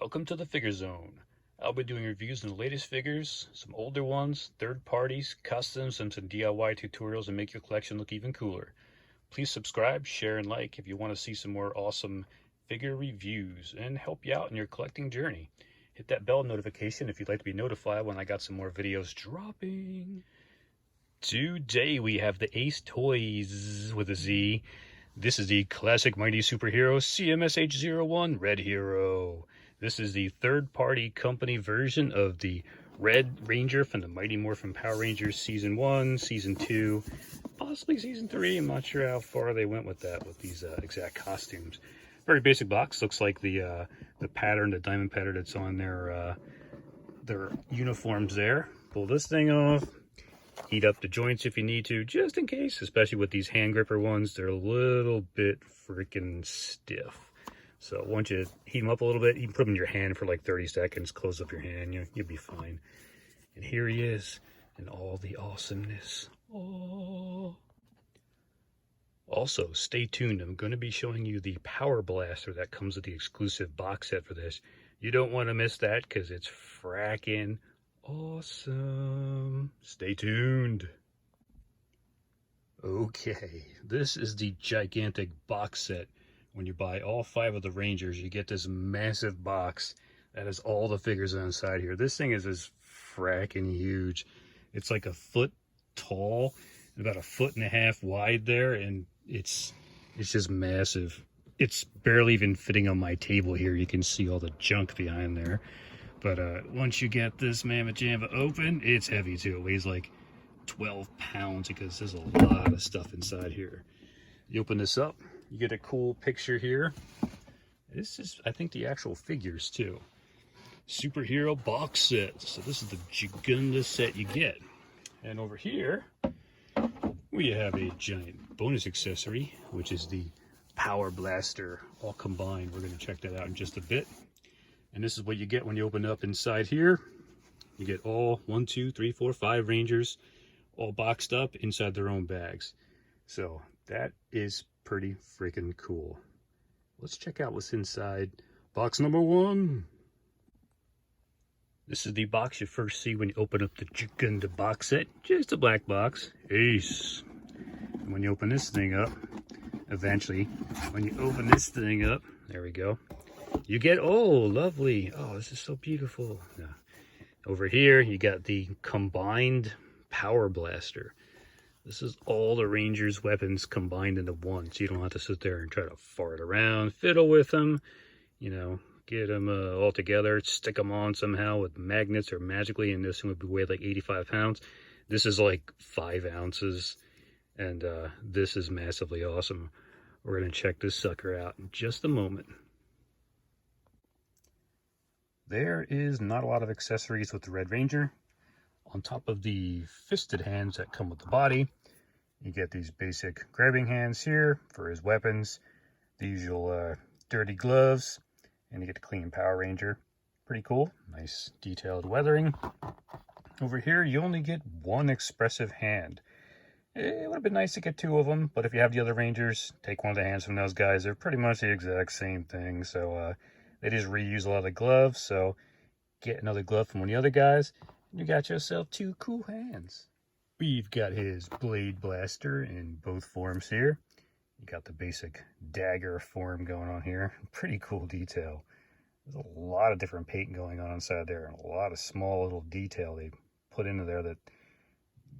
Welcome to the Figure Zone. I'll be doing reviews on the latest figures, some older ones, third parties, customs, and some DIY tutorials to make your collection look even cooler. Please subscribe, share, and like if you want to see some more awesome figure reviews and help you out in your collecting journey. Hit that bell notification if you'd like to be notified when I got some more videos dropping. Today we have the Ace Toyz with a Z. This is the classic Mighty Superhero CMSH01 Red Hero. This is the third-party company version of the Red Ranger from the Mighty Morphin Power Rangers Season 1, Season 2, possibly Season 3. I'm not sure how far they went with that, with these exact costumes. Very basic box. Looks like the pattern, the diamond pattern that's on their uniforms there. Pull this thing off. Heat up the joints if you need to, just in case, especially with these hand gripper ones. They're a little bit freaking stiff. So once you heat them up a little bit, you can put them in your hand for like 30 seconds, close up your hand, you'll be fine. And here he is in all the awesomeness. Oh. Also, stay tuned. I'm going to be showing you the Power Blaster that comes with the exclusive box set for this. You don't want to miss that because it's fracking awesome. Stay tuned. Okay, this is the gigantic box set. When you buy all 5 of the Rangers, you get this massive box that has all the figures inside here. This thing is as fracking huge. It's like a foot tall, about 1.5 feet wide there, and it's just massive. It's barely even fitting on my table here. You can see all the junk behind there. But once you get this Mamma Jamma open, it's heavy too. It weighs like 12 pounds because there's a lot of stuff inside here. You open this up, you get a cool picture here. This is, I think, the actual figures too. Superhero box set. So this is the gigunda set you get. And over here, we have a giant bonus accessory, which is the Power Blaster all combined. We're going to check that out in just a bit. And this is what you get when you open it up inside here. You get all 1, 2, 3, 4, 5 Rangers all boxed up inside their own bags. So that is pretty freaking cool. Let's check out what's inside box number 1. This is the box you first see when you open up the Gigunda box set. Just a black box. Ace. And when you open this thing up, eventually, when you open this thing up, there we go. You get, oh, lovely. Oh, this is so beautiful. Yeah. Over here, you got the combined Power Blaster. This is all the Rangers' weapons combined into one, so you don't have to sit there and try to fart around, fiddle with them, you know, get them all together, stick them on somehow with magnets or magically, and this one would weigh like 85 pounds. This is like 5 ounces, and this is massively awesome. We're going to check this sucker out in just a moment. There is not a lot of accessories with the Red Ranger. On top of the fisted hands that come with the body, you get these basic grabbing hands here for his weapons, the usual dirty gloves, and you get the clean Power Ranger. Pretty cool. Nice detailed weathering. Over here, you only get 1 expressive hand. It would have been nice to get 2 of them, but if you have the other Rangers, take one of the hands from those guys. They're pretty much the exact same thing, so they just reuse a lot of the gloves, so get another glove from one of the other guys, and you got yourself 2 cool hands. We've got his Blade Blaster in both forms here. You got the basic dagger form going on here. Pretty cool detail. There's a lot of different paint going on inside there, and a lot of small little detail they put into there that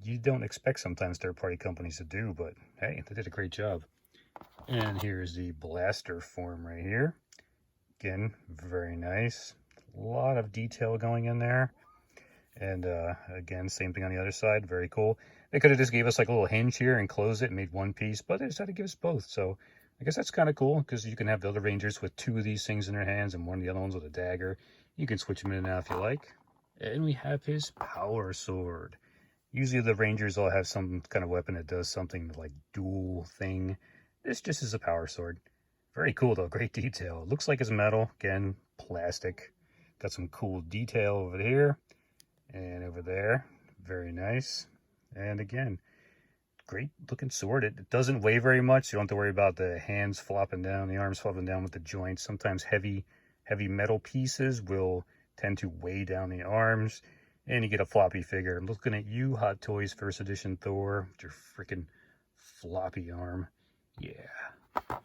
you don't expect sometimes third-party companies to do, but hey, they did a great job. And here's the blaster form right here. Again, very nice. A lot of detail going in there. And again, same thing on the other side. Very cool. They could have just gave us like a little hinge here and closed it and made one piece, but they decided to give us both. So I guess that's kind of cool because you can have the other Rangers with 2 of these things in their hands and one of the other ones with a dagger. You can switch them in and out if you like. And we have his Power Sword. Usually the Rangers all have some kind of weapon that does something like dual thing. This just is a Power Sword. Very cool though, great detail. It looks like it's metal, again, plastic. Got some cool detail over here and over there. Very nice. And again, great looking sword. It doesn't weigh very much. You don't have to worry about the hands flopping down, the arms flopping down with the joints. Sometimes heavy heavy metal pieces will tend to weigh down the arms, and you get a floppy figure. I'm looking at you, Hot Toys First Edition Thor, with your freaking floppy arm. Yeah.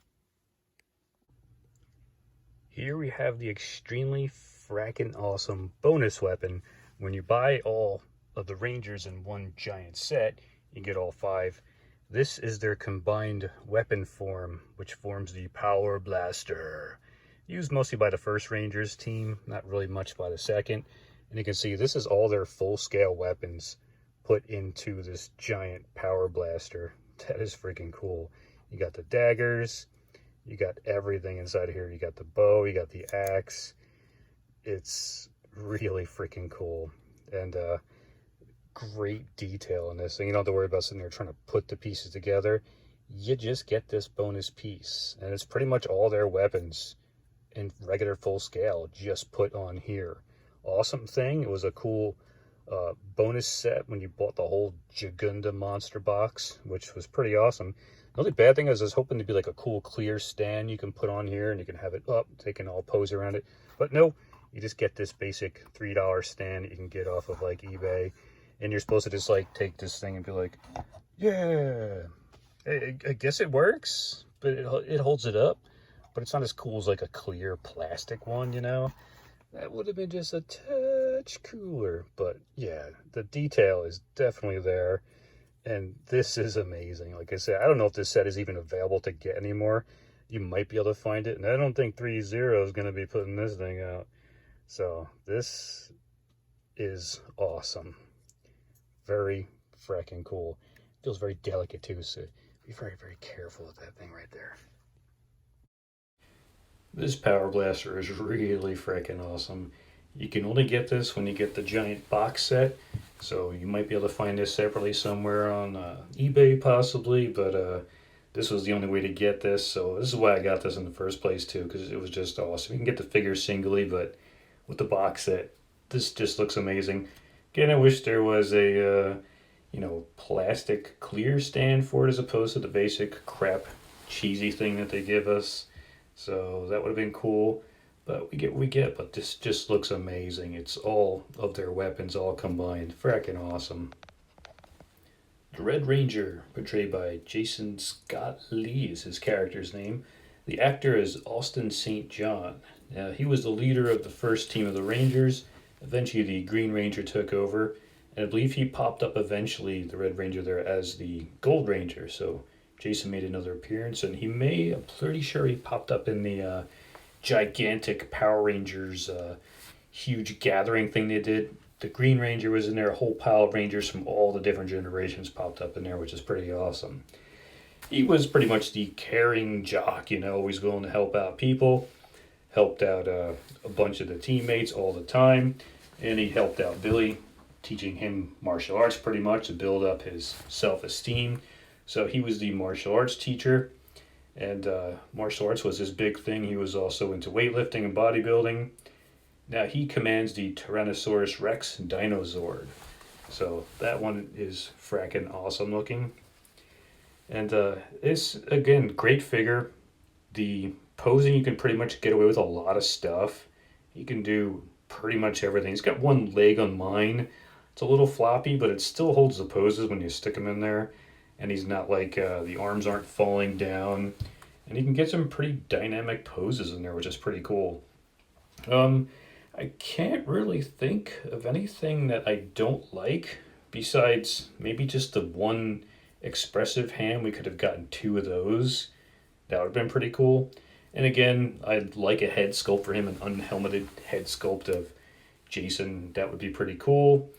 Here we have the extremely frackin' awesome bonus weapon. When you buy all of the Rangers in one giant set, you get all 5. This is their combined weapon form, which forms the Power Blaster. Used mostly by the first Rangers team, not really much by the second. And you can see this is all their full-scale weapons put into this giant Power Blaster. That is freaking cool. You got the daggers, you got everything inside of here. You got the bow, you got the axe. It's really freaking cool. And great detail in this thing. You don't have to worry about sitting there trying to put the pieces together. You just get this bonus piece. And it's pretty much all their weapons in regular full scale just put on here. Awesome thing. It was a cool bonus set when you bought the whole Jagunda monster box, which was pretty awesome. The only bad thing is I was hoping to be like a cool clear stand you can put on here and you can have it up, they can all pose around it. But no, you just get this basic $3 stand that you can get off of like eBay. And you're supposed to just like take this thing and be like, yeah, I guess it works, but it holds it up. But it's not as cool as like a clear plastic one, you know? That would have been just a touch cooler. But yeah, the detail is definitely there. And this is amazing. Like I said, I don't know if this set is even available to get anymore. You might be able to find it. And I don't think 3-0 is going to be putting this thing out. So this is awesome. Very fracking cool. Feels very delicate too, so be very, very careful with that thing right there. This Power Blaster is really freaking awesome. You can only get this when you get the giant box set, so you might be able to find this separately somewhere on eBay possibly, but this was the only way to get this, so this is why I got this in the first place too, because it was just awesome. You can get the figure singly, but with the box set, this just looks amazing. Again, I wish there was a plastic clear stand for it as opposed to the basic crap cheesy thing that they give us. So that would have been cool, but we get. But this just looks amazing. It's all of their weapons all combined. Fracking awesome. The Red Ranger, portrayed by Jason Scott Lee, is his character's name. The actor is Austin St. John. He was the leader of the first team of the Rangers. Eventually, the Green Ranger took over, and I believe he popped up eventually, the Red Ranger there, as the Gold Ranger. So Jason made another appearance, and I'm pretty sure he popped up in the gigantic Power Rangers huge gathering thing they did. The Green Ranger was in there, a whole pile of Rangers from all the different generations popped up in there, which is pretty awesome. He was pretty much the caring jock, always willing to help out people. Helped out a bunch of the teammates all the time, and he helped out Billy, teaching him martial arts pretty much to build up his self-esteem. So he was the martial arts teacher, and martial arts was his big thing. He was also into weightlifting and bodybuilding. Now he commands the Tyrannosaurus Rex Dinozord. So that one is fracking awesome looking. And it's, again, great figure. The posing, you can pretty much get away with a lot of stuff. You can do pretty much everything. He's got one leg on mine. It's a little floppy, but it still holds the poses when you stick him in there. And he's not like, the arms aren't falling down. And you can get some pretty dynamic poses in there, which is pretty cool. I can't really think of anything that I don't like, besides maybe just the one expressive hand. We could have gotten 2 of those. That would have been pretty cool. And again, I'd like a head sculpt for him, an unhelmeted head sculpt of Jason. That would be pretty cool.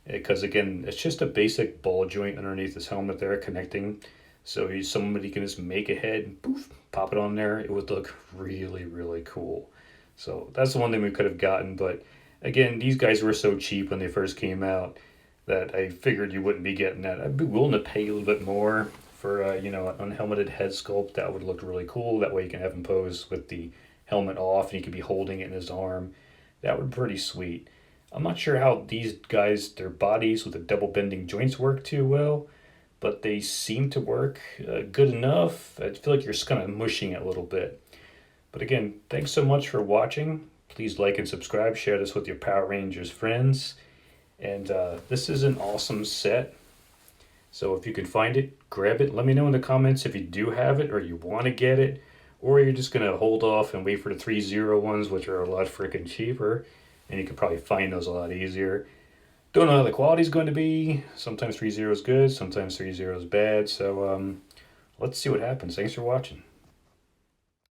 Because again, it's just a basic ball joint underneath his helmet there connecting. So somebody can just make a head and poof, pop it on there. It would look really, really cool. So that's the one thing we could have gotten. But again, these guys were so cheap when they first came out that I figured you wouldn't be getting that. I'd be willing to pay a little bit more for an unhelmeted head sculpt. That would look really cool. That way you can have him pose with the helmet off and he could be holding it in his arm. That would be pretty sweet. I'm not sure how these guys, their bodies with the double bending joints work too well, but they seem to work good enough. I feel like you're just kind of mushing it a little bit. But again, thanks so much for watching. Please like and subscribe. Share this with your Power Rangers friends. And this is an awesome set. So if you can find it, grab it. Let me know in the comments if you do have it or you want to get it. Or you're just going to hold off and wait for the 3-0 ones, which are a lot freaking cheaper. And you can probably find those a lot easier. Don't know how the quality is going to be. Sometimes 3-0 is good, sometimes 3-0 is bad. So let's see what happens. Thanks for watching.